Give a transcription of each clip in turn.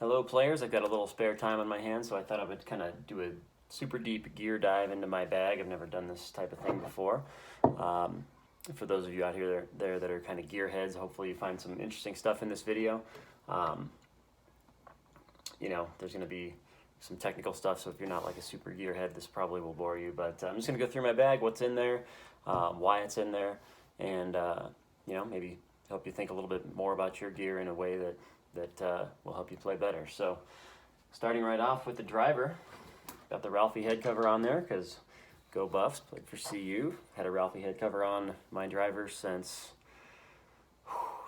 Hello players, I've got a little spare time on my hands, so I thought I would kind of do a super deep gear dive into my bag. I've never done this type of thing before. For those of you out here there that are kind of gearheads, hopefully you find some interesting stuff in this video. There's going to be some technical stuff, so if you're not like a super gearhead, this probably will bore you. But I'm just going to go through my bag, what's in there, why it's in there, and maybe help you think a little bit more about your gear in a way that will help you play better. So starting right off with the driver, got the Ralphie head cover on there because go Buffs, played for CU, had a Ralphie head cover on my driver since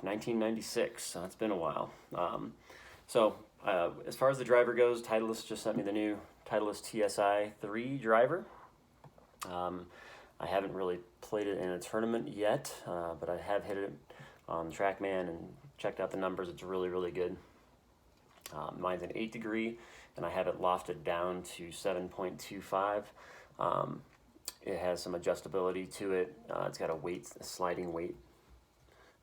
1996, so it's been a while. As far as the driver goes, Titleist just sent me the new Titleist TSI 3 driver. I haven't really played it in a tournament yet, but I have hit it on TrackMan and checked out the numbers. It's really, really good. Mine's an 8 degree, and I have it lofted down to 7.25. It has some adjustability to it. It's got a sliding weight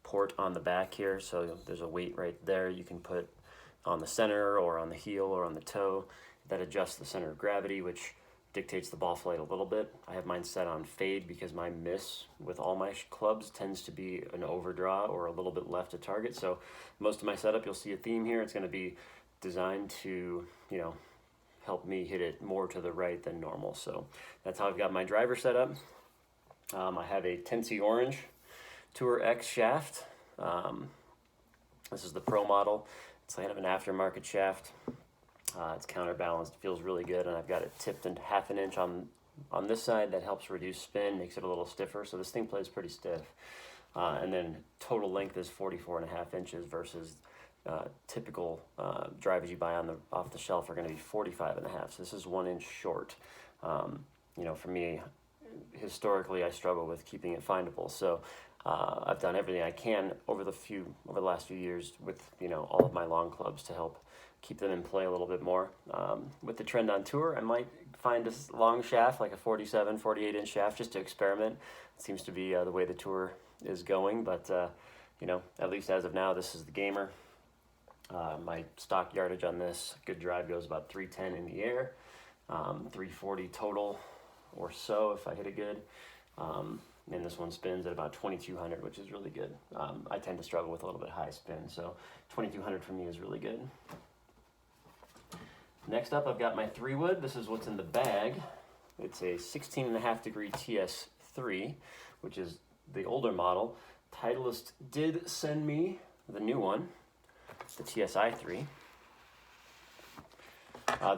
port on the back here, so there's a weight right there you can put on the center or on the heel or on the toe that adjusts the center of gravity, which dictates the ball flight a little bit. I have mine set on fade because my miss with all my clubs tends to be an overdraw or a little bit left of target. So most of my setup, you'll see a theme here. It's going to be designed to, help me hit it more to the right than normal. So that's how I've got my driver set up. I have a Tennessee Orange Tour X shaft. This is the Pro model. It's kind of an aftermarket shaft. It's counterbalanced, feels really good, and I've got it tipped in half an inch on this side. That helps reduce spin, makes it a little stiffer, so this thing plays pretty stiff. And then total length is 44.5 inches versus typical drivers you buy off the shelf are going to be 45.5, so this is 1 inch short. For me, historically, I struggle with keeping it findable, so I've done everything I can over the last few years with all of my long clubs to help keep them in play a little bit more. With the trend on tour, I might find a long shaft, like a 47, 48 inch shaft, just to experiment. It seems to be the way the tour is going, but at least as of now, this is the gamer. My stock yardage on this good drive goes about 310 in the air, 340 total or so if I hit it good. And this one spins at about 2200, which is really good. I tend to struggle with a little bit high spin, so 2200 for me is really good. Next up, I've got my 3-wood. This is what's in the bag. It's a 16.5 degree TS3, which is the older model. Titleist did send me the new one, the TSI 3.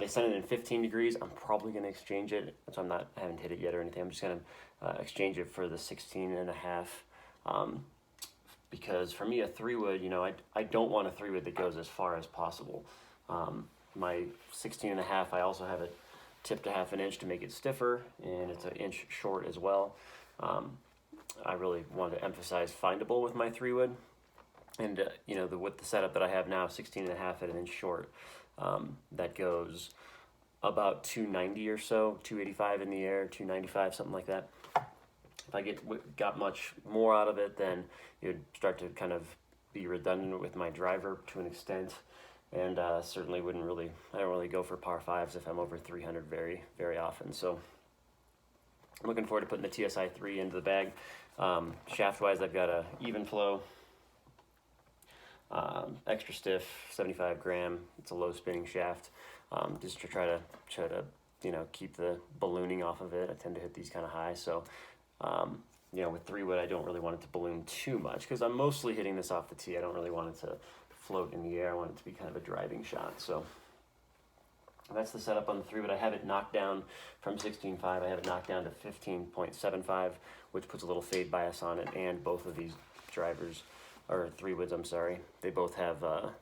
They sent it in 15 degrees. I'm probably going to exchange it, so I haven't hit it yet or anything. I'm just going to exchange it for the 16.5. Because for me, a 3-wood, I don't want a 3-wood that goes as far as possible. My 16.5, I also have it tipped a half an inch to make it stiffer, and it's an inch short as well. I really want to emphasize findable with my 3-wood, and with the setup that I have now, 16.5 at an inch short, that goes about 290 or so, 285 in the air, 295, something like that. If I got much more out of it, then it would start to kind of be redundant with my driver to an extent. And certainly I don't really go for par 5s if I'm over 300 very, very often. So I'm looking forward to putting the TSI 3 into the bag. Shaft-wise, I've got a even flow, extra stiff, 75 gram. It's a low spinning shaft, just to try to keep the ballooning off of it. I tend to hit these kind of high. So with 3-wood, I don't really want it to balloon too much because I'm mostly hitting this off the tee. I don't really want it to float in the air. I want it to be kind of a driving shot. So that's the setup on the 3-wood. I have it knocked down from 16.5. I have it knocked down to 15.75, which puts a little fade bias on it. And both of these drivers, or 3-woods, I'm sorry, they both have a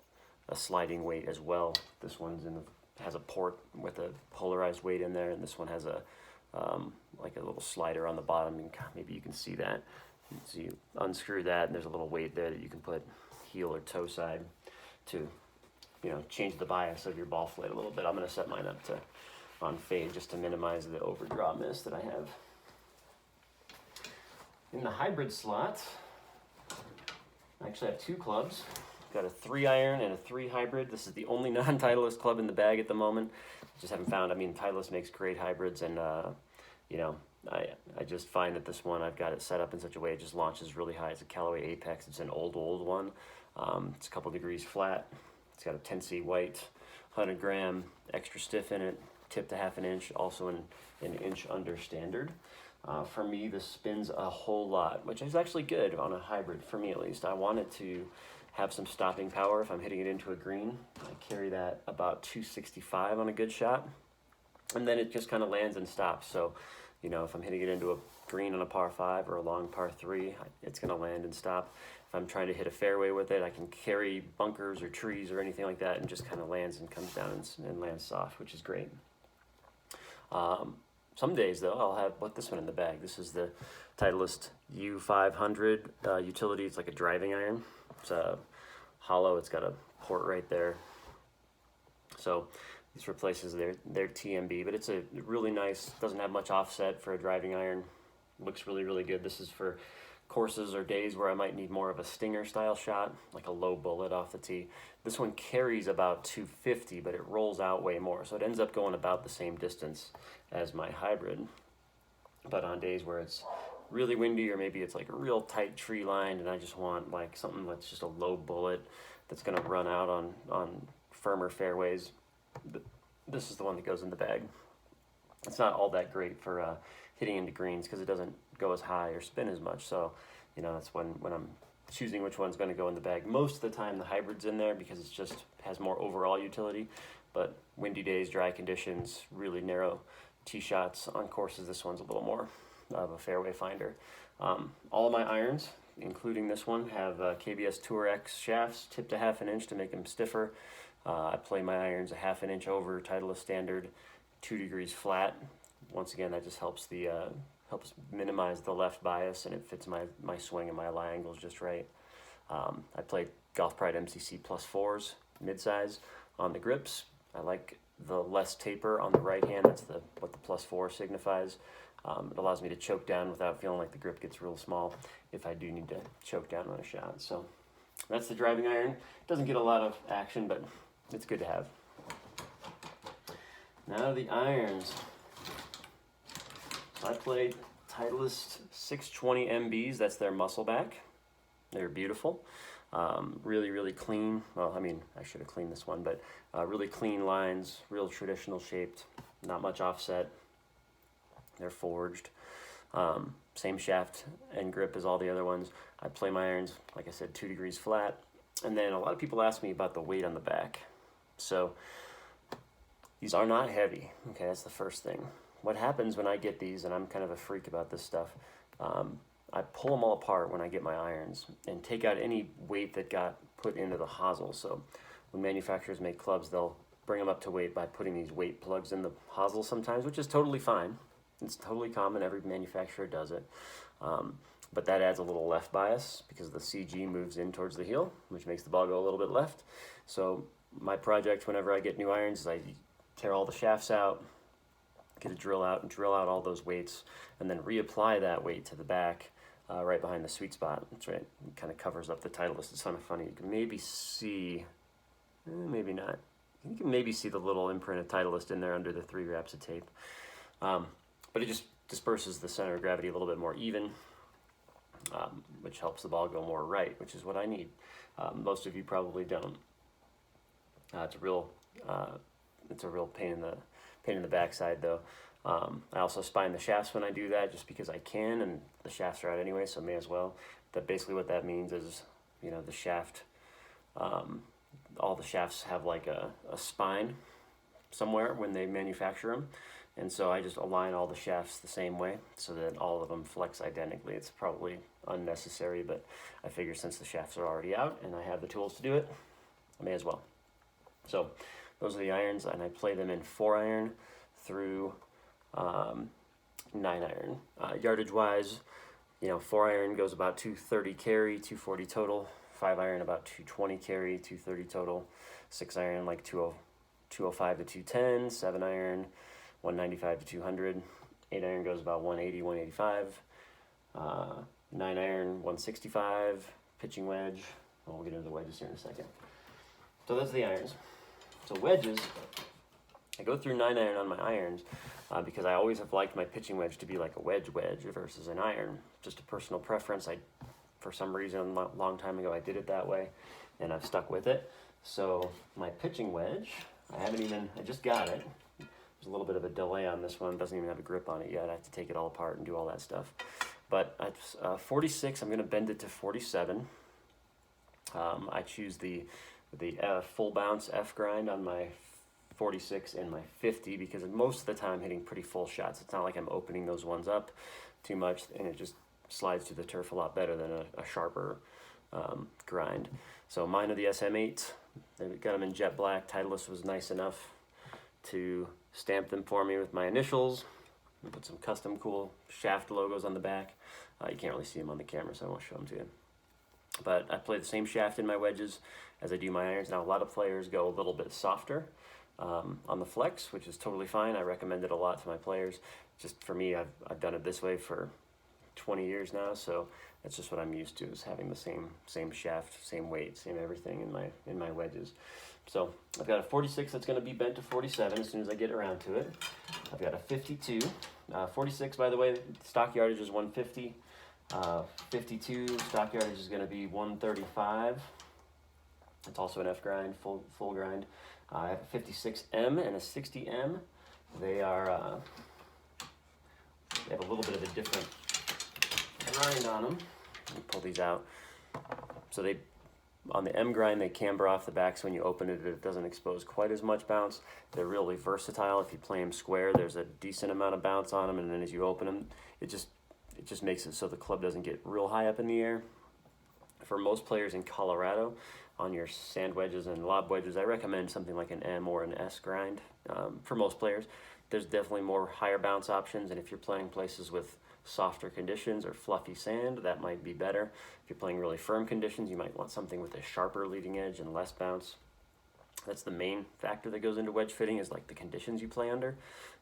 sliding weight as well. This one's has a port with a polarized weight in there, and this one has like a little slider on the bottom, and maybe you can see that. So you unscrew that, and there's a little weight there that you can put heel or toe side to change the bias of your ball flight a little bit. I'm going to set mine up on fade just to minimize the overdraw miss that I have. In the hybrid slot, I actually have 2 clubs. got a 3 iron and a 3 hybrid. This is the only non-Titleist club in the bag at the moment. Just haven't found, I mean, Titleist makes great hybrids, and you know, I just find that this one, I've got it set up in such a way it just launches really high. It's a Callaway Apex. It's an old one. It's a couple degrees flat. It's got a 10C white, 100 gram, extra stiff in it, tipped a half an inch, also an inch under standard. For me, this spins a whole lot, which is actually good on a hybrid, for me at least. I want it to have some stopping power if I'm hitting it into a green. I carry that about 265 on a good shot, and then it just kind of lands and stops. So, you know, if I'm hitting it into a green on a par 5 or a long par 3, it's going to land and stop. If I'm trying to hit a fairway with it, I can carry bunkers or trees or anything like that and just kind of lands and comes down and lands soft, which is great. Some days, though, I'll put this one in the bag. This is the Titleist U500 utility. It's like a driving iron. It's hollow. It's got a port right there. So this replaces their TMB, but it's a really nice, doesn't have much offset for a driving iron. Looks really, really good. This is for courses or days where I might need more of a stinger style shot, like a low bullet off the tee. This one carries about 250, but it rolls out way more. So it ends up going about the same distance as my hybrid. But on days where it's really windy, or maybe it's like a real tight tree line and I just want like something that's just a low bullet that's gonna run out on firmer fairways, this is the one that goes in the bag. It's not all that great for hitting into greens because it doesn't go as high or spin as much. So, you know, that's when I'm choosing which one's going to go in the bag. Most of the time the hybrid's in there because it just has more overall utility. But windy days, dry conditions, really narrow tee shots on courses, this one's a little more of a fairway finder. All of my irons, including this one, have KBS Tour X shafts, tipped a half an inch to make them stiffer. I play my irons a half an inch over Titleist standard, 2 degrees flat. Once again, that just helps minimize the left bias, and it fits my swing and my lie angles just right. I played Golf Pride MCC +4s, mid-size, on the grips. I like the less taper on the right hand. That's what the +4 signifies. It allows me to choke down without feeling like the grip gets real small if I do need to choke down on a shot. So that's the driving iron. Doesn't get a lot of action, but it's good to have. Now the irons. I played Titleist 620 MBs. That's their muscleback. They're beautiful. Really, really clean. Well, I mean, I should have cleaned this one, but really clean lines, real traditional shaped, not much offset. They're forged. Same shaft and grip as all the other ones. I play my irons, like I said, 2 degrees flat. And then a lot of people ask me about the weight on the back. So these are not heavy. Okay, that's the first thing. What happens when I get these, and I'm kind of a freak about this stuff, I pull them all apart when I get my irons and take out any weight that got put into the hosel. So when manufacturers make clubs, they'll bring them up to weight by putting these weight plugs in the hosel sometimes, which is totally fine. It's totally common. Every manufacturer does it. But that adds a little left bias because the CG moves in towards the heel, which makes the ball go a little bit left. So my project, whenever I get new irons, is I tear all the shafts out, get a drill out, and drill out all those weights, and then reapply that weight to the back right behind the sweet spot. That's right. It kind of covers up the Titleist. It's kind of funny. You can maybe see, maybe not. You can maybe see the little imprint of Titleist in there under the 3 wraps of tape. But it just disperses the center of gravity a little bit more even, which helps the ball go more right, which is what I need. Most of you probably don't. It's a real pain in the backside, though. I also spine the shafts when I do that, just because I can, and the shafts are out anyway, so may as well. But basically, what that means is, you know, the shaft, all the shafts have like a spine somewhere when they manufacture them. And so I just align all the shafts the same way so that all of them flex identically. It's probably unnecessary, but I figure since the shafts are already out and I have the tools to do it, I may as well. So those are the irons, and I play them in 4-iron through 9-iron. Yardage-wise, you know, 4-iron goes about 230 carry, 240 total. 5-iron about 220 carry, 230 total. 6-iron like 205 to 210. 7-iron 195 to 200. 8-iron goes about 180, 185. 9-iron 165. Pitching wedge Well, we'll get into the wedges here in a second. So that's the irons. So wedges, I go through 9-iron on my irons because I always have liked my pitching wedge to be like a wedge versus an iron. Just a personal preference. For some reason, a long time ago, I did it that way, and I've stuck with it. So my pitching wedge, I just got it. There's a little bit of a delay on this one. It doesn't even have a grip on it yet. I have to take it all apart and do all that stuff. But at 46, I'm going to bend it to 47. I choose the full bounce F grind on my 46 and my 50 because most of the time I'm hitting pretty full shots. It's not like I'm opening those ones up too much, and it just slides through the turf a lot better than a sharper grind. So mine are the SM8s. They got them in jet black. Titleist was nice enough to stamp them for me with my initials and put some custom cool shaft logos on the back. You can't really see them on the camera, so I won't show them to you. But I play the same shaft in my wedges as I do my irons. Now, a lot of players go a little bit softer on the flex, which is totally fine. I recommend it a lot to my players. Just for me, I've done it this way for 20 years now, so that's just what I'm used to, is having the same shaft, same weight, same everything in my wedges. So I've got a 46 that's going to be bent to 47 as soon as I get around to it. I've got a 52. 46, by the way, stock yardage is 150. 52 stock yardage is going to be 135. It's also an F grind, full grind. I have a 56M and a 60M. They have a little bit of a different grind on them. Let me pull these out. So on the M grind, they camber off the back, so when you open it, it doesn't expose quite as much bounce. They're really versatile. If you play them square, there's a decent amount of bounce on them, and then as you open them, it just makes it so the club doesn't get real high up in the air. For most players in Colorado, on your sand wedges and lob wedges, I recommend something like an M or an S grind. For most players, there's definitely more higher bounce options, and if you're playing places with softer conditions or fluffy sand, that might be better. If you're playing really firm conditions, you might want something with a sharper leading edge and less bounce. That's the main factor that goes into wedge fitting, is like the conditions you play under.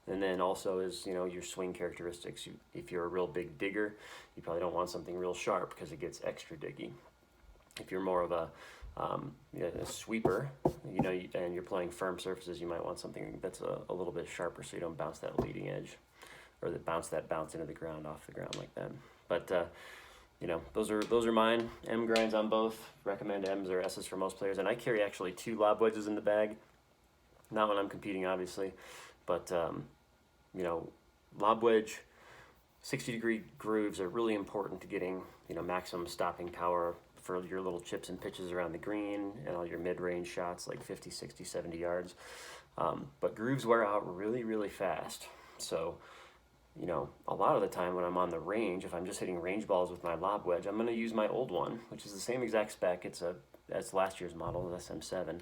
And then also is, your swing characteristics. If you're a real big digger, you probably don't want something real sharp because it gets extra diggy. If you're more of a sweeper, and you're playing firm surfaces, you might want something that's a little bit sharper so you don't bounce that leading edge, or that bounce into the ground, off the ground like that. But those are mine. M grinds on both. Recommend M's or S's for most players. And I carry actually 2 lob wedges in the bag. Not when I'm competing, obviously, but lob wedge 60-degree grooves are really important to getting maximum stopping power for your little chips and pitches around the green and all your mid-range shots like 50, 60, 70 yards. But grooves wear out really, really fast. So a lot of the time when I'm on the range, if I'm just hitting range balls with my lob wedge, I'm going to use my old one, which is the same exact spec. It's last year's model, an SM7.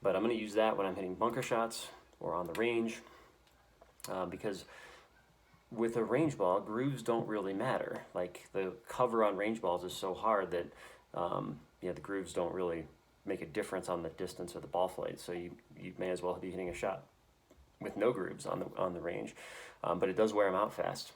But I'm going to use that when I'm hitting bunker shots or on the range, because with a range ball, grooves don't really matter. Like, the cover on range balls is so hard that the grooves don't really make a difference on the distance of the ball flight. So you may as well be hitting a shot with no grooves on the range, but it does wear them out fast.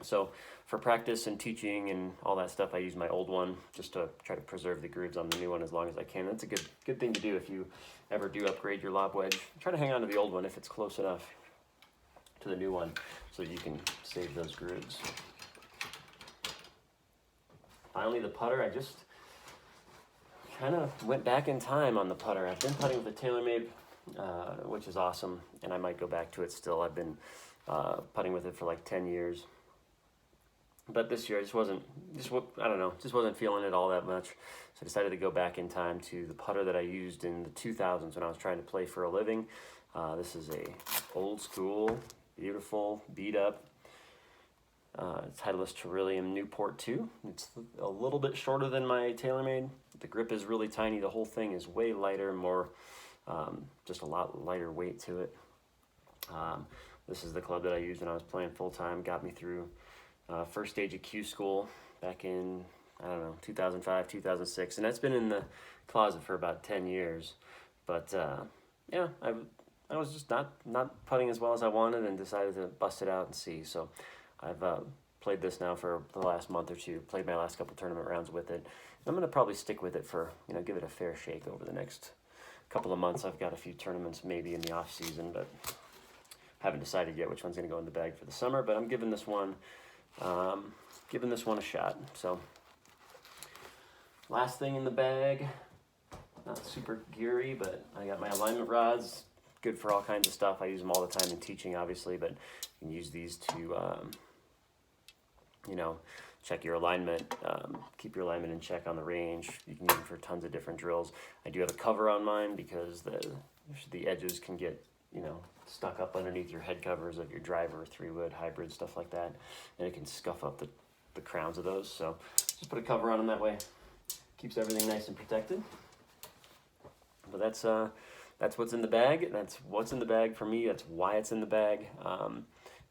So for practice and teaching and all that stuff, I use my old one just to try to preserve the grooves on the new one as long as I can. That's a good thing to do if you ever do upgrade your lob wedge. Try to hang on to the old one if it's close enough to the new one so you can save those grooves. Finally, the putter. I just kind of went back in time on the putter. I've been putting with a TaylorMade, which is awesome, and I might go back to it still. I've been putting with it for like 10 years. But this year I just wasn't feeling it all that much. So I decided to go back in time to the putter that I used in the 2000s when I was trying to play for a living. This is a old school, beautiful, beat up Titleist Trillium Newport 2. It's a little bit shorter than my TaylorMade. The grip is really tiny. The whole thing is way lighter, more just a lot lighter weight to it. This is the club that I used when I was playing full time. Got me through first stage of Q school back in 2005, 2006, and that's been in the closet for about 10 years. But I was just not putting as well as I wanted and decided to bust it out and see. So I've played played this now for the last month or two. Played my last couple tournament rounds with it. I'm gonna probably stick with it for, give it a fair shake over the next couple of months. I've got a few tournaments maybe in the off season, but haven't decided yet which one's gonna go in the bag for the summer. But I'm giving this one a shot. So last thing in the bag, not super geary, but I got my alignment rods. Good for all kinds of stuff. I use them all the time in teaching, obviously, but you can use these to, check your alignment, keep your alignment in check on the range. You can use them for tons of different drills. I do have a cover on mine because the edges can get, stuck up underneath your head covers of your driver, 3-wood, hybrid, stuff like that, and it can scuff up the crowns of those. So just put a cover on them that way. Keeps everything nice and protected. But that's what's in the bag. That's what's in the bag for me. That's why it's in the bag.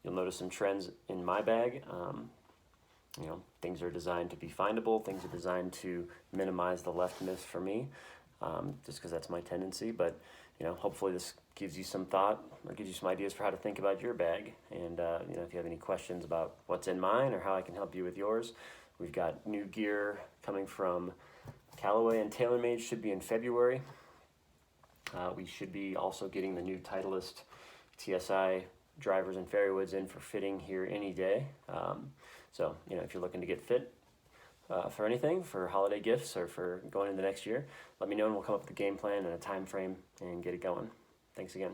You'll notice some trends in my bag. Things are designed to be findable. Things are designed to minimize the left miss for me, just because that's my tendency. But hopefully this gives you some thought or gives you some ideas for how to think about your bag. And if you have any questions about what's in mine or how I can help you with yours, we've got new gear coming from Callaway and TaylorMade. Should be in February. We should be also getting the new Titleist TSI drivers and fairwoods in for fitting here any day. So if you're looking to get fit for anything, for holiday gifts or for going into next year, let me know and we'll come up with a game plan and a time frame and get it going. Thanks again.